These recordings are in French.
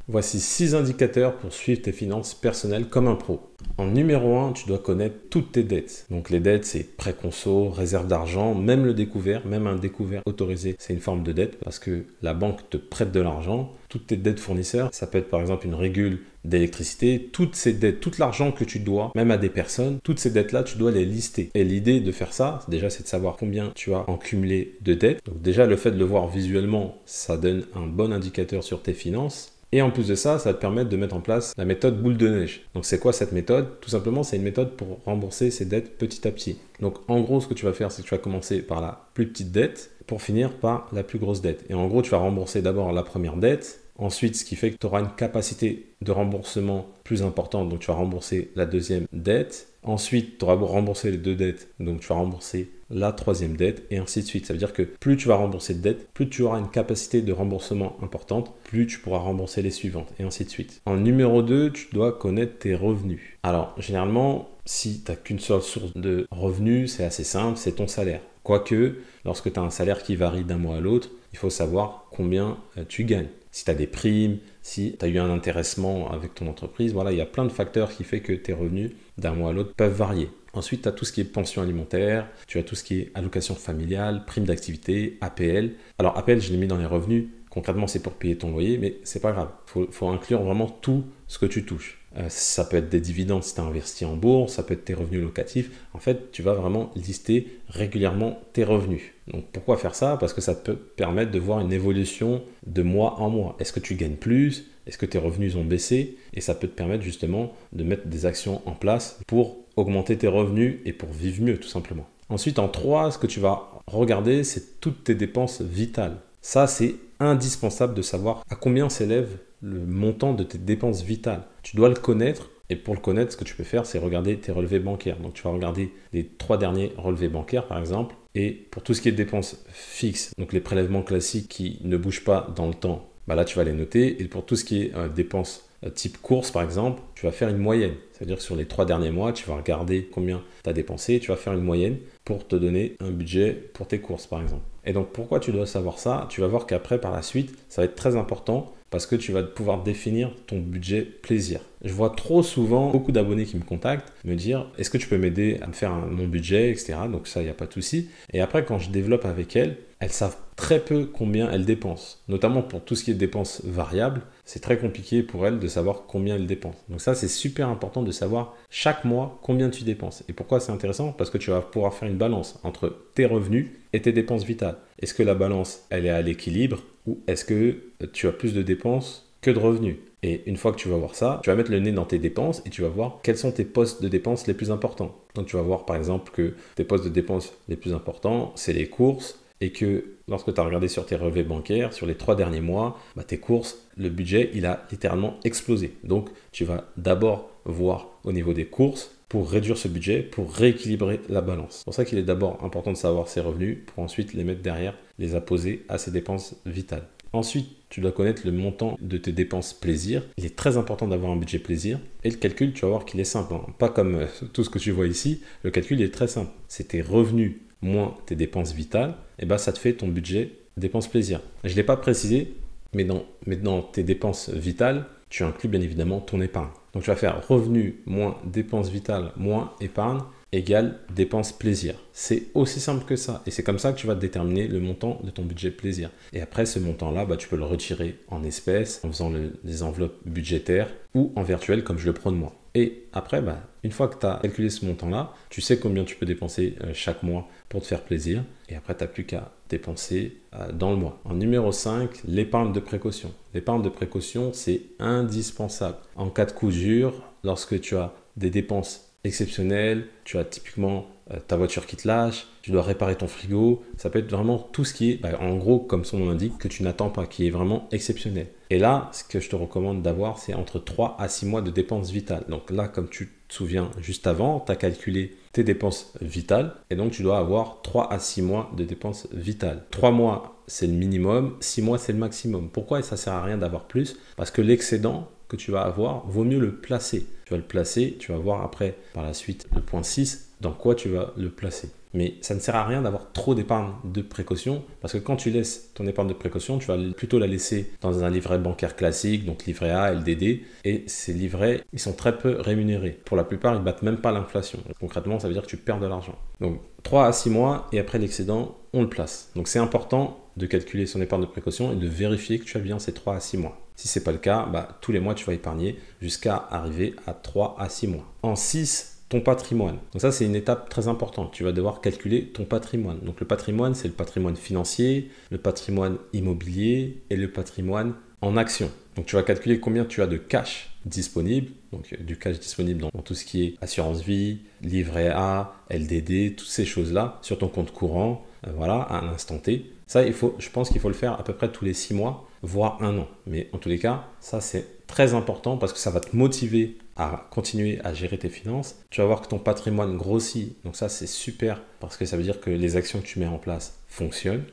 Voici 6 indicateurs pour suivre tes finances personnelles comme un pro. En numéro 1, tu dois connaître toutes tes dettes. Donc les dettes, c'est prêt conso, réserve d'argent, même le découvert, même un découvert autorisé, c'est une forme de dette parce que la banque te prête de l'argent. Toutes tes dettes fournisseurs, ça peut être par exemple une régule d'électricité, toutes ces dettes, tout l'argent que tu dois, même à des personnes, toutes ces dettes-là, tu dois les lister. Et l'idée de faire ça, déjà, c'est de savoir combien tu as en cumulé de dettes. Donc déjà, le fait de le voir visuellement, ça donne un bon indicateur sur tes finances. Et en plus de ça, ça va te permettre de mettre en place la méthode boule de neige. Donc c'est quoi cette méthode? Tout simplement, c'est une méthode pour rembourser ses dettes petit à petit. Donc en gros, ce que tu vas faire, c'est que tu vas commencer par la plus petite dette pour finir par la plus grosse dette. Et en gros, tu vas rembourser d'abord la première dette. Ensuite, ce qui fait que tu auras une capacité de remboursement plus importante, donc tu vas rembourser la deuxième dette. Ensuite, tu auras remboursé les deux dettes, donc tu vas rembourser la troisième dette, et ainsi de suite. Ça veut dire que plus tu vas rembourser de dettes, plus tu auras une capacité de remboursement importante, plus tu pourras rembourser les suivantes, et ainsi de suite. En numéro 2, tu dois connaître tes revenus. Alors, généralement, si tu n'as qu'une seule source de revenus, c'est assez simple, c'est ton salaire. Quoique, lorsque tu as un salaire qui varie d'un mois à l'autre, il faut savoir combien tu gagnes. Si tu as des primes, si tu as eu un intéressement avec ton entreprise, voilà, il y a plein de facteurs qui font que tes revenus d'un mois à l'autre peuvent varier. Ensuite, tu as tout ce qui est pension alimentaire, tu as tout ce qui est allocation familiale, prime d'activité, APL. Alors APL, je l'ai mis dans les revenus. Concrètement, c'est pour payer ton loyer, mais c'est pas grave. Il faut inclure vraiment tout ce que tu touches. Ça peut être des dividendes si tu as investi en bourse, ça peut être tes revenus locatifs. En fait, tu vas vraiment lister régulièrement tes revenus. Donc pourquoi faire ça? Parce que ça peut permettre de voir une évolution de mois en mois. Est-ce que tu gagnes plus? Est-ce que tes revenus ont baissé? Et ça peut te permettre justement de mettre des actions en place pour augmenter tes revenus et pour vivre mieux tout simplement. Ensuite, en 3, ce que tu vas regarder, c'est toutes tes dépenses vitales. Ça, c'est indispensable de savoir à combien s'élève le montant de tes dépenses vitales. Tu dois le connaître, et pour le connaître, ce que tu peux faire, c'est regarder tes relevés bancaires. Donc tu vas regarder les 3 derniers relevés bancaires par exemple, et pour tout ce qui est dépenses fixes, donc les prélèvements classiques qui ne bougent pas dans le temps, bah là tu vas les noter, et pour tout ce qui est dépenses type course par exemple, tu vas faire une moyenne. C'est-à-dire que sur les 3 derniers mois, tu vas regarder combien tu as dépensé et tu vas faire une moyenne pour te donner un budget pour tes courses par exemple. Et donc pourquoi tu dois savoir ça? Tu vas voir qu'après par la suite, ça va être très important parce que tu vas pouvoir définir ton budget plaisir. Je vois trop souvent beaucoup d'abonnés qui me contactent me dire est-ce que tu peux m'aider à me faire mon budget, etc. Donc ça, il n'y a pas de souci. Et après, quand je développe avec elles savent très peu combien elles dépensent. Notamment pour tout ce qui est dépenses variables, c'est très compliqué pour elles de savoir combien elles dépensent. Donc ça, c'est super important de savoir chaque mois combien tu dépenses. Et pourquoi c'est intéressant? Parce que tu vas pouvoir faire une balance entre tes revenus et tes dépenses vitales. Est-ce que la balance, elle est à l'équilibre ou est-ce que tu as plus de dépenses que de revenus? Et une fois que tu vas voir ça, tu vas mettre le nez dans tes dépenses et tu vas voir quels sont tes postes de dépenses les plus importants. Donc tu vas voir par exemple que tes postes de dépenses les plus importants, c'est les courses, et que lorsque tu as regardé sur tes relevés bancaires, sur les 3 derniers mois, tes courses, le budget, il a littéralement explosé. Donc tu vas d'abord voir au niveau des courses pour réduire ce budget, pour rééquilibrer la balance. C'est pour ça qu'il est d'abord important de savoir ses revenus, pour ensuite les mettre derrière, les apposer à ses dépenses vitales. Ensuite, tu dois connaître le montant de tes dépenses plaisir. Il est très important d'avoir un budget plaisir. Et le calcul, tu vas voir qu'il est simple. Pas comme tout ce que tu vois ici. Le calcul est très simple. C'est tes revenus moins tes dépenses vitales. Et ça te fait ton budget dépenses plaisir. Je ne l'ai pas précisé, mais dans tes dépenses vitales, tu inclus bien évidemment ton épargne. Donc tu vas faire revenus moins dépenses vitales moins épargne égale dépenses plaisir. C'est aussi simple que ça. Et c'est comme ça que tu vas déterminer le montant de ton budget plaisir. Et après, ce montant-là, tu peux le retirer en espèces, en faisant les enveloppes budgétaires ou en virtuel comme je le prône moi. Et après, une fois que tu as calculé ce montant-là, tu sais combien tu peux dépenser chaque mois pour te faire plaisir. Et après, tu n'as plus qu'à dépenser dans le mois. En numéro 5, l'épargne de précaution. L'épargne de précaution, c'est indispensable. En cas de coup dur, lorsque tu as des dépenses exceptionnelles, tu as typiquement ta voiture qui te lâche, tu dois réparer ton frigo, ça peut être vraiment tout ce qui est, en gros, comme son nom l'indique, que tu n'attends pas, qui est vraiment exceptionnel. Et là, ce que je te recommande d'avoir, c'est entre 3 à 6 mois de dépenses vitales. Donc là, comme tu te souviens juste avant, tu as calculé tes dépenses vitales, et donc tu dois avoir 3 à 6 mois de dépenses vitales. 3 mois, c'est le minimum, 6 mois, c'est le maximum. Pourquoi ça ne sert à rien d'avoir plus? Parce que l'excédent que tu vas avoir, vaut mieux le placer. Tu vas le placer, tu vas voir après, par la suite, le point 6, dans quoi tu vas le placer. Mais ça ne sert à rien d'avoir trop d'épargne de précaution parce que quand tu laisses ton épargne de précaution, tu vas plutôt la laisser dans un livret bancaire classique, donc livret A, LDD, et ces livrets, ils sont très peu rémunérés. Pour la plupart, ils ne battent même pas l'inflation. Concrètement, ça veut dire que tu perds de l'argent. Donc 3 à 6 mois et après l'excédent, on le place. Donc c'est important de calculer son épargne de précaution et de vérifier que tu as bien ces 3 à 6 mois. Si ce n'est pas le cas, tous les mois, tu vas épargner jusqu'à arriver à 3 à 6 mois. En 6, ton patrimoine. Donc ça, c'est une étape très importante. Tu vas devoir calculer ton patrimoine. Donc le patrimoine, c'est le patrimoine financier, le patrimoine immobilier et le patrimoine en action. Donc tu vas calculer combien tu as de cash disponible, donc du cash disponible dans tout ce qui est assurance vie, livret A, LDD, toutes ces choses-là sur ton compte courant, voilà, à l'instant T. Ça, je pense qu'il faut le faire à peu près tous les 6 mois, voire 1 an. Mais en tous les cas, ça c'est très important parce que ça va te motiver à continuer à gérer tes finances. Tu vas voir que ton patrimoine grossit. Donc ça, c'est super parce que ça veut dire que les actions que tu mets en place fonctionnent.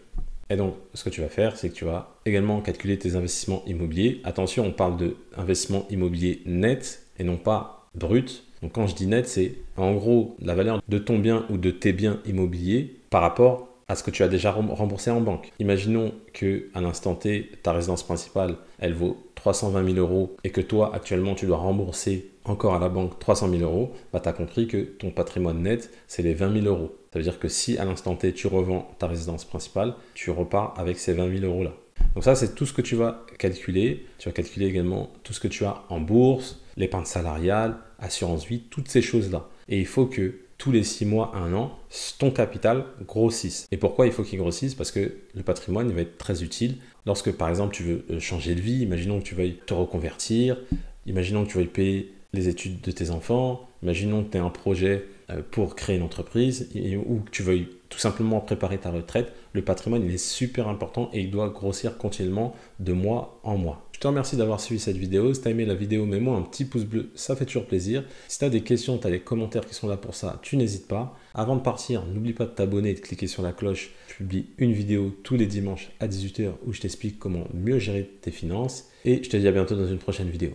Et donc, ce que tu vas faire, c'est que tu vas également calculer tes investissements immobiliers. Attention, on parle d'investissement immobilier net et non pas brut. Donc quand je dis net, c'est en gros la valeur de ton bien ou de tes biens immobiliers par rapport à ce que tu as déjà remboursé en banque. Imaginons qu'à l'instant T, ta résidence principale, elle vaut 320 000 euros et que toi, actuellement, tu dois rembourser encore à la banque 300 000 euros, tu as compris que ton patrimoine net, c'est les 20 000 euros. Ça veut dire que si à l'instant T, tu revends ta résidence principale, tu repars avec ces 20 000 euros-là. Donc ça, c'est tout ce que tu vas calculer. Tu vas calculer également tout ce que tu as en bourse, l'épargne salariale, assurance vie, toutes ces choses-là. Et il faut que tous les 6 mois, 1 an, ton capital grossisse. Et pourquoi il faut qu'il grossisse? Parce que le patrimoine il va être très utile lorsque, par exemple, tu veux changer de vie. Imaginons que tu veuilles te reconvertir. Imaginons que tu veuilles payer les études de tes enfants. Imaginons que tu aies un projet pour créer une entreprise ou que tu veuilles tout simplement préparer ta retraite. Le patrimoine, il est super important et il doit grossir continuellement de mois en mois. Je te remercie d'avoir suivi cette vidéo. Si tu as aimé la vidéo, mets-moi un petit pouce bleu, ça fait toujours plaisir. Si tu as des questions, tu as les commentaires qui sont là pour ça, tu n'hésites pas. Avant de partir, n'oublie pas de t'abonner et de cliquer sur la cloche. Je publie une vidéo tous les dimanches à 18 h où je t'explique comment mieux gérer tes finances. Et je te dis à bientôt dans une prochaine vidéo.